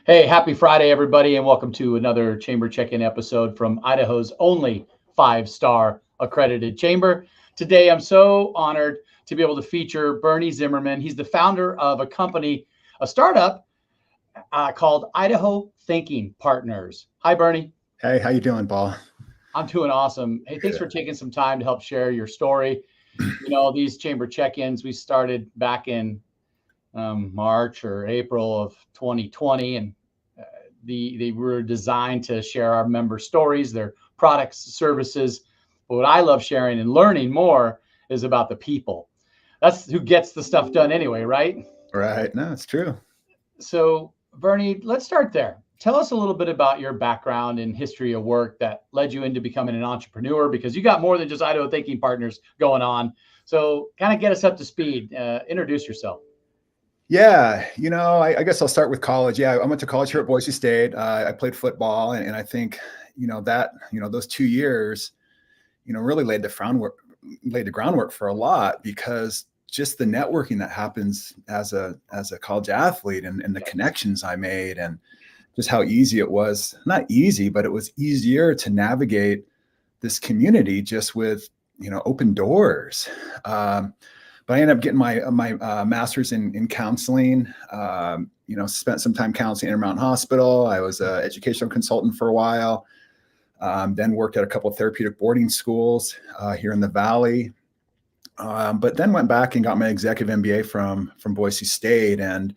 Hey, happy Friday, everybody, and welcome to another Chamber Check-in episode from Idaho's only five-star accredited chamber. Today, I'm so honored to be able to feature Bernie Zimmerman. He's the founder of a company, a startup called Idaho Thinking Partners. Hi, Bernie. Hey, how you doing, Paul? I'm doing awesome. Hey, thanks for taking some time to help share your story. These chamber check-ins we started back in March or April of 2020, and they were designed to share our member stories, their products, services. But what I love sharing and learning more is about the people. That's who gets the stuff done anyway, right? Right. No, it's true. So, Bernie, let's start there. Tell us a little bit about your background and history of work that led you into becoming an entrepreneur, because you got more than just Idaho Thinking Partners going on. So, kind of get us up to speed. Introduce yourself. Yeah, I guess I'll start with college. Yeah, I went to college here at Boise State. I played football, and I think, those 2 years, really laid the groundwork for a lot, because just the networking that happens as a college athlete, and the connections I made, and just how easy it was, not easy, but it was easier to navigate this community just with, open doors. But I ended up getting my master's in counseling. Spent some time counseling at Intermountain Hospital. I was an educational consultant for a while. Then worked at a couple of therapeutic boarding schools here in the Valley. But then went back and got my executive MBA from Boise State, and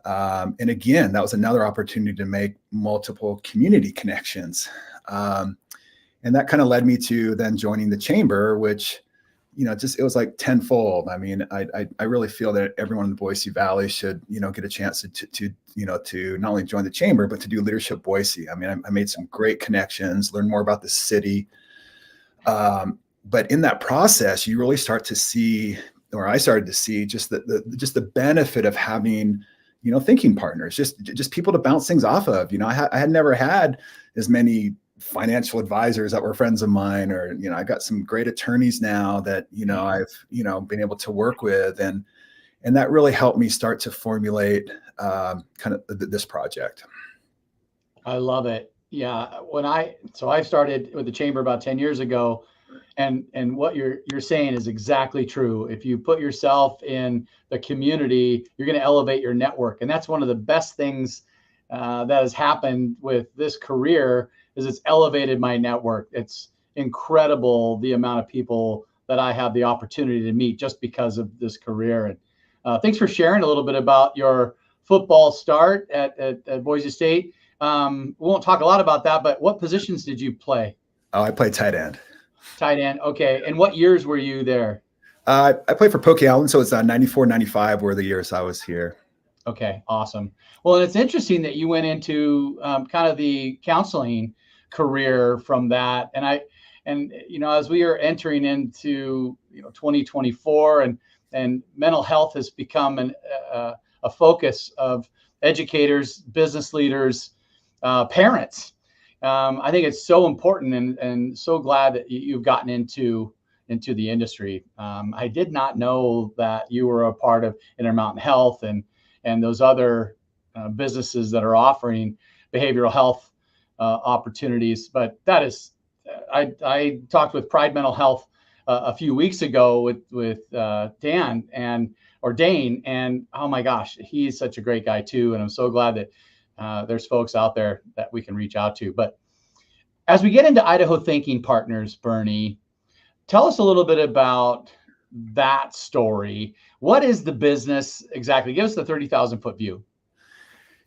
again, that was another opportunity to make multiple community connections, and that kind of led me to then joining the chamber, which, it was like tenfold. I mean, I really feel that everyone in the Boise Valley should, get a chance to not only join the chamber, but to do Leadership Boise. I mean, I made some great connections, learned more about the city. But in that process, you really start to see, or I started to see, just the benefit of having, thinking partners, just people to bounce things off of. I had never had as many financial advisors that were friends of mine, or, I got some great attorneys now that, I've, been able to work with. And that really helped me start to formulate kind of this project. I love it. Yeah. I started with the chamber about 10 years ago, and what you're saying is exactly true. If you put yourself in the community, you're going to elevate your network. And that's one of the best things that has happened with this career, is it's elevated my network. It's incredible the amount of people that I have the opportunity to meet just because of this career. And thanks for sharing a little bit about your football start at Boise State. We won't talk a lot about that, but what positions did you play? Oh, I played tight end. Tight end. Okay. And what years were you there? I played for Poke Allen, so it's 94, 95 were the years I was here. Okay, awesome. Well, it's interesting that you went into kind of the counseling career from that. And as we are entering into 2024, and mental health has become a focus of educators, business leaders, parents. I think it's so important, and so glad that you've gotten into the industry. I did not know that you were a part of Intermountain Health and those other businesses that are offering behavioral health opportunities. But that is, I talked with Pride Mental Health a few weeks ago with Dane, and oh my gosh, he's such a great guy too. And I'm so glad that there's folks out there that we can reach out to. But as we get into Idaho Thinking Partners, Bernie, tell us a little bit about that story. What is the business exactly? Give us the 30,000-foot view.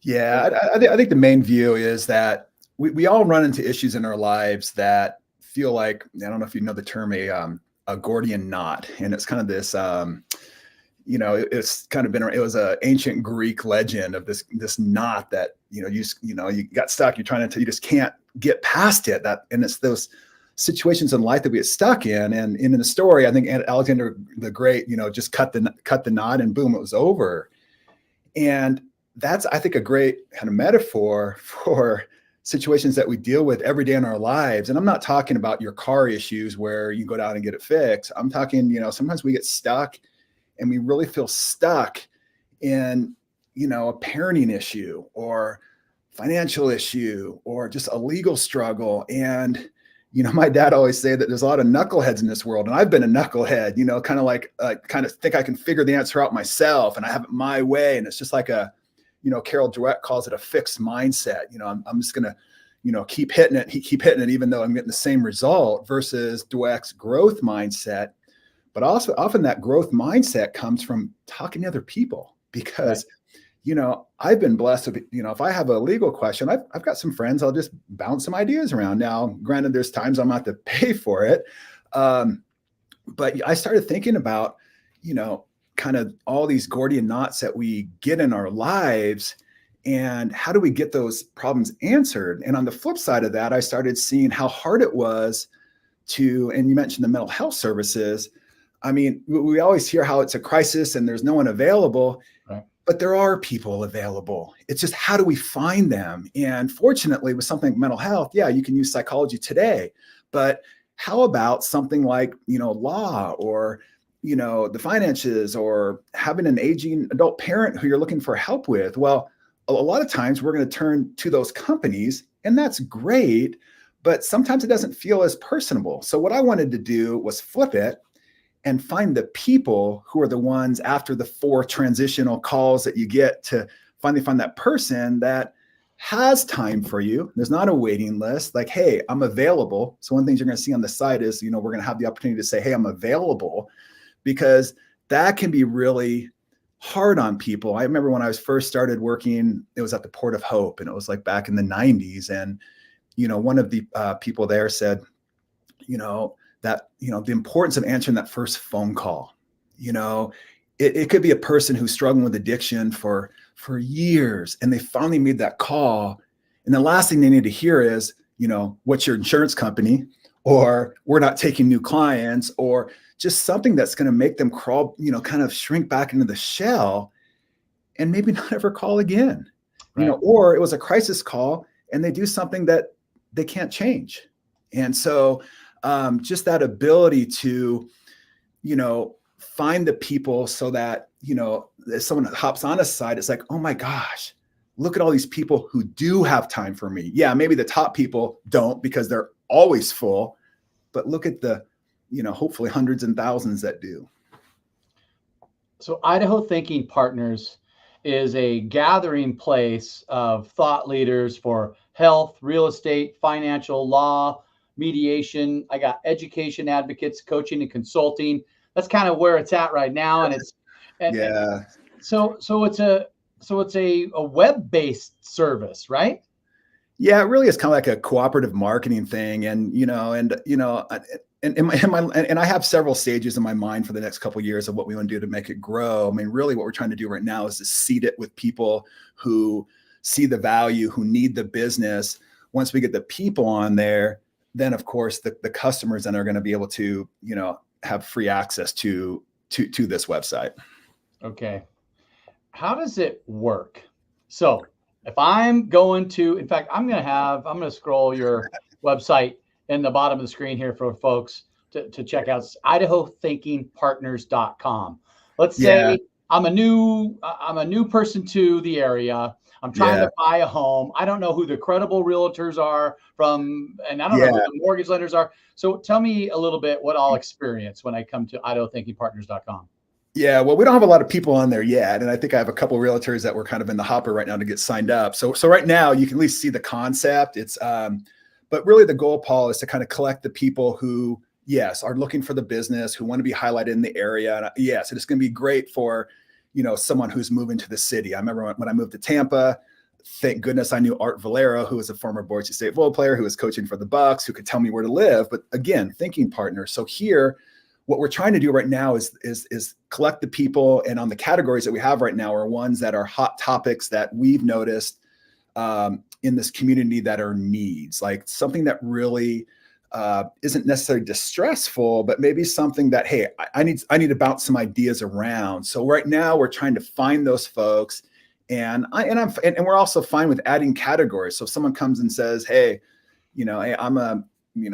Yeah, I think the main view is that we all run into issues in our lives that feel like, I don't know if you know the term, a Gordian knot. And it's kind of this, it's kind of been, it was an ancient Greek legend of this knot that, you got stuck, you just can't get past it. And it's those situations in life that we get stuck in. And in the story, I think Alexander the Great, just cut the knot, and boom, it was over. And that's, I think, a great kind of metaphor for situations that we deal with every day in our lives. And I'm not talking about your car issues where you go down and get it fixed. I'm talking, sometimes we get stuck, and we really feel stuck in, a parenting issue, or financial issue or just a legal struggle. And, my dad always say that there's a lot of knuckleheads in this world. And I've been a knucklehead, kind of like, kind of think I can figure the answer out myself and I have it my way. And it's just like Carol Dweck calls it a fixed mindset. I'm just going to, keep hitting it, even though I'm getting the same result, versus Dweck's growth mindset. But also often that growth mindset comes from talking to other people because, I've been blessed with, if I have a legal question, I've got some friends, I'll just bounce some ideas around. Now, granted, there's times I'm not to pay for it. But I started thinking about, kind of all these Gordian knots that we get in our lives and how do we get those problems answered? And on the flip side of that, I started seeing how hard it was and you mentioned the mental health services. I mean, we always hear how it's a crisis and there's no one available. Right. But there are people available. It's just how do we find them? And fortunately, with something like mental health, yeah, you can use psychology today. But how about something like, law or, the finances or having an aging adult parent who you're looking for help with? Well, a lot of times we're going to turn to those companies, and that's great, but sometimes it doesn't feel as personable. So what I wanted to do was flip it and find the people who are the ones after the 4 transitional calls that you get to finally find that person that has time for you. There's not a waiting list like, hey, I'm available. So one of the things you're going to see on the site is, we're going to have the opportunity to say, hey, I'm available, because that can be really hard on people. I remember when I was first started working, it was at the Port of Hope, and it was like back in the 90s. And, one of the people there said, that, the importance of answering that first phone call. It could be a person who's struggling with addiction for years, and they finally made that call. And the last thing they need to hear is, what's your insurance company? Or we're not taking new clients, or just something that's going to make them crawl, kind of shrink back into the shell and maybe not ever call again. Right. Or it was a crisis call and they do something that they can't change. And so just that ability to, find the people so that, if someone hops on a site, it's like, oh my gosh, look at all these people who do have time for me. Yeah, maybe the top people don't because they're always full, but look at the, hopefully hundreds and thousands that do. So Idaho Thinking Partners is a gathering place of thought leaders for health, real estate, financial, law, mediation. I got education advocates, coaching and consulting. That's kind of where it's at right now. And it's, yeah. So it's a web-based service, right? Yeah, it really is kind of like a cooperative marketing thing. And, and I have several stages in my mind for the next couple of years of what we want to do to make it grow. I mean, really what we're trying to do right now is to seed it with people who see the value, who need the business. Once we get the people on there, then of course the customers then are going to be able to, have free access to this website. Okay. How does it work? So if I'm going to, in fact, I'm going to scroll your website in the bottom of the screen here for folks to check out. It's IdahoThinkingPartners.com. Let's say I'm a new person to the area. I'm trying to buy a home. I don't know who the credible realtors are and I don't know who the mortgage lenders are. So tell me a little bit what I'll experience when I come to IdahoThinkingPartners.com. Yeah, well, we don't have a lot of people on there yet. And I think I have a couple of realtors that we're kind of in the hopper right now to get signed up. So right now you can at least see the concept. It's, but really the goal, Paul, is to kind of collect the people who, yes, are looking for the business, who want to be highlighted in the area. And yes, it's going to be great for, someone who's moving to the city. I remember when I moved to Tampa, thank goodness I knew Art Valero, who was a former Boise State football player, who was coaching for the Bucks, who could tell me where to live. But again, thinking partners. So here, what we're trying to do right now is collect the people, and on the categories that we have right now are ones that are hot topics that we've noticed in this community that are needs, like something that really isn't necessarily distressful, but maybe something that, hey, I need to bounce some ideas around. So right now we're trying to find those folks, and we're also fine with adding categories. So if someone comes and says, hey, hey, I'm a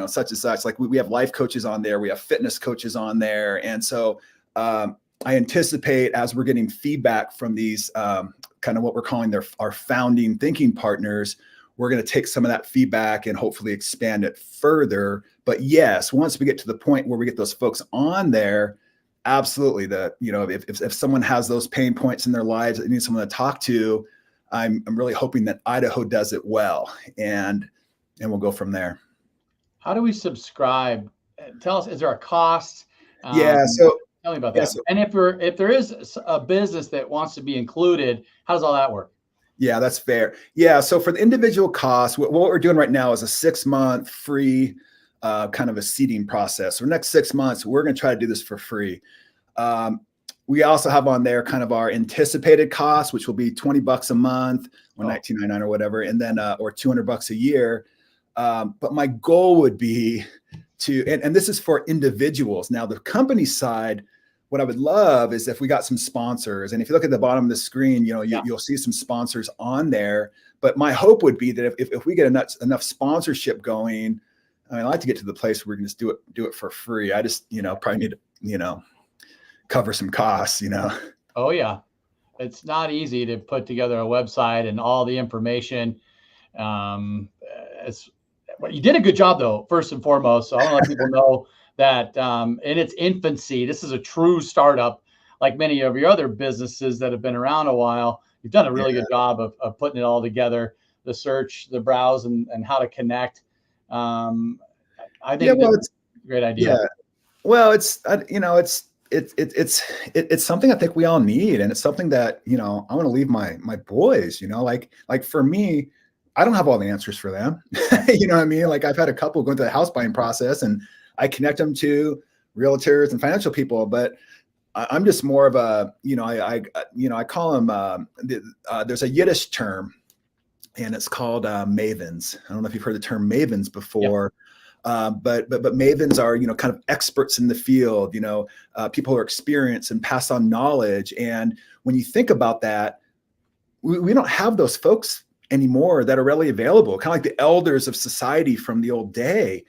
such and such, like we have life coaches on there, we have fitness coaches on there. And so I anticipate as we're getting feedback from these kind of what we're calling our founding thinking partners, we're going to take some of that feedback and hopefully expand it further. But yes, once we get to the point where we get those folks on there, absolutely, if someone has those pain points in their lives that they need someone to talk to, I'm really hoping that Idaho does it well, and we'll go from there. How do we subscribe? Tell us, is there a cost? Yeah. So tell me about that. And if there is a business that wants to be included, how does all that work? Yeah, that's fair. Yeah. So for the individual costs, what we're doing right now is a 6-month free kind of a seeding process. So the next 6 months, we're going to try to do this for free. We also have on there kind of our anticipated costs, which will be $20 a month or $19.99 or whatever, and then or $200 a year. But my goal would be to, and this is for individuals. Now, the company side, what I would love is if we got some sponsors. And if you look at the bottom of the screen, you'll see some sponsors on there. But my hope would be that if we get enough sponsorship going, I mean, I like to get to the place where we can just do it for free. I just, probably need to, cover some costs, Oh yeah. It's not easy to put together a website and all the information. You did a good job though, first and foremost. So I want to let people know that in its infancy, this is a true startup, like many of your other businesses that have been around a while. You've done a really good job of putting it all together, the search, the browse, and how to connect. I think it's a great idea. Yeah. Well, it's something I think we all need. And it's something that, I want to leave my boys, like for me, I don't have all the answers for them. You know what I mean? Like I've had a couple going through the house buying process and I connect them to realtors and financial people, but I'm just more of a, I call them, there's a Yiddish term and it's called mavens. I don't know if you've heard the term mavens before. Yeah. But mavens are, kind of experts in the field, people who are experienced and pass on knowledge. And when you think about that, we don't have those folks anymore that are readily available, kind of like the elders of society from the old day.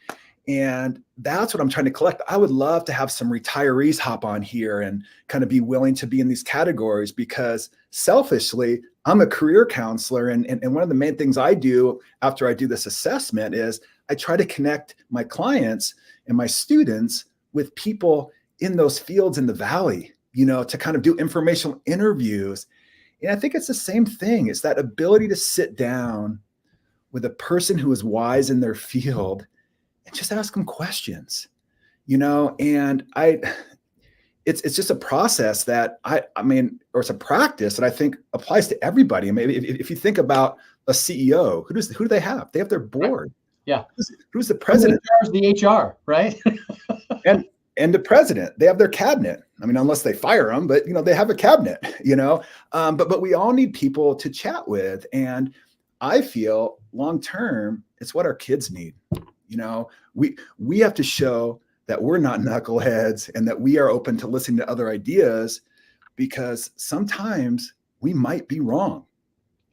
And that's what I'm trying to collect. I would love to have some retirees hop on here and kind of be willing to be in these categories, because selfishly, I'm a career counselor. And one of the main things I do after I do this assessment is I try to connect my clients and my students with people in those fields in the Valley, to kind of do informational interviews. And I think it's the same thing. It's that ability to sit down with a person who is wise in their field and just ask them questions, and it's just a process that or it's a practice that I think applies to everybody. I mean, if you think about a CEO, who do they have? They have their board. Yeah. Who's the president? Who's the HR, right? And the president, they have their cabinet. I mean, unless they fire them, but they have a cabinet, but we all need people to chat with. And I feel long-term, it's what our kids need. We have to show that we're not knuckleheads and that we are open to listening to other ideas, because sometimes we might be wrong,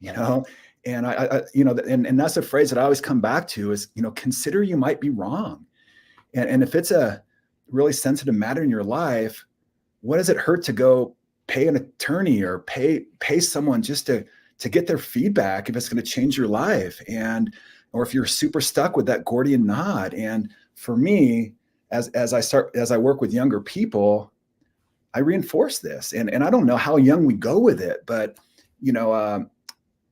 and and that's a phrase that I always come back to is, consider you might be wrong. And if it's a really sensitive matter in your life, what does it hurt to go pay an attorney or pay someone just to get their feedback if it's going to change your life? Or if you're super stuck with that Gordian knot. And for me, as I work with younger people, I reinforce this. And I don't know how young we go with it, but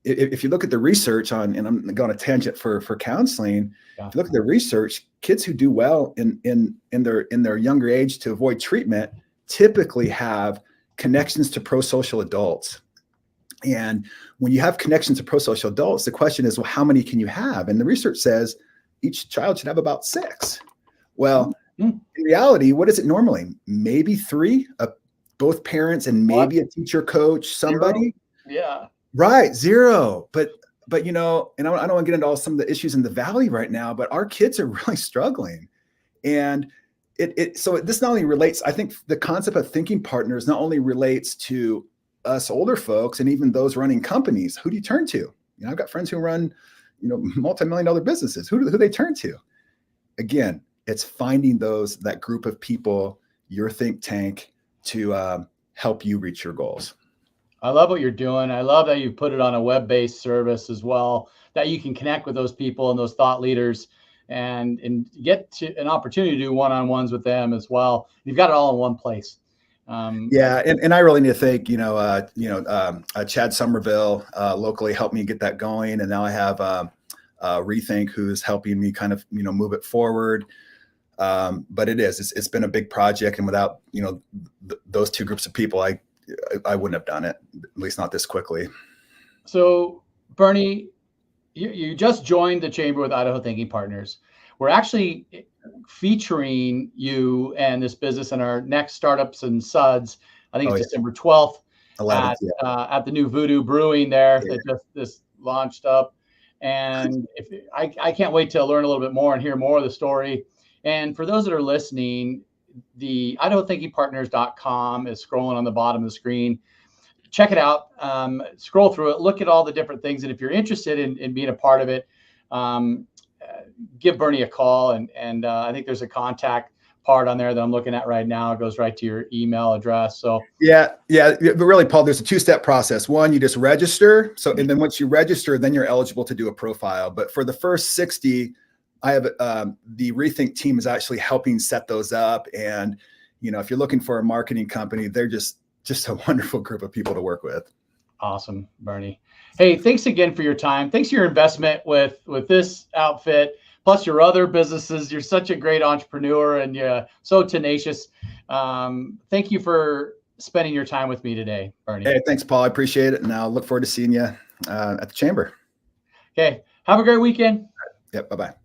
if you look at the research on, and I'm going on a tangent for counseling, if you look at the research, kids who do well in their younger age to avoid treatment typically have connections to pro-social adults. And when you have connections to pro-social adults, the question is, well, how many can you have? And the research says each child should have about 6. Well, in reality, what is it normally? Maybe 3, both parents and maybe a teacher, coach, somebody. 0? Yeah. Right. 0. But and I don't want to get into some of the issues in the Valley right now, but our kids are really struggling. And so this not only relates, I think the concept of thinking partners not only relates to us older folks and even those running companies. Who do you turn to? I've got friends who run, multi-million-dollar businesses. Who do they turn to? Again, it's finding that group of people, your think tank, to help you reach your goals. I love what you're doing. I love that you put it on a web-based service as well, that you can connect with those people and those thought leaders and get to an opportunity to do one-on-ones with them as well. You've got it all in one place. Yeah, and I really need to thank Chad Somerville locally helped me get that going, and now I have Rethink who's helping me kind of move it forward. But it's been a big project, and without those two groups of people, I wouldn't have done it, at least not this quickly. So Bernie, you just joined the chamber with Idaho Thinking Partners. We're actually featuring you and this business in our next Startups and Suds. I think it's December 12th 11th, at the new Voodoo Brewing there that just launched up. And I can't wait to learn a little bit more and hear more of the story. And for those that are listening, the IdahoThinkingPartners.com is scrolling on the bottom of the screen. Check it out, scroll through it, look at all the different things. And if you're interested in being a part of it, give Bernie a call. And I think there's a contact part on there that I'm looking at right now. It goes right to your email address. So yeah. But really, Paul, there's a two-step process. One, you just register. And then once you register, then you're eligible to do a profile. But for the first 60, I have the Rethink team is actually helping set those up. And, if you're looking for a marketing company, they're just a wonderful group of people to work with. Awesome, Bernie. Hey, thanks again for your time. Thanks for your investment with this outfit, plus your other businesses. You're such a great entrepreneur and you're so tenacious. Thank you for spending your time with me today, Bernie. Hey, thanks, Paul. I appreciate it. And I'll look forward to seeing you at the chamber. Okay. Have a great weekend. Yep. Bye-bye.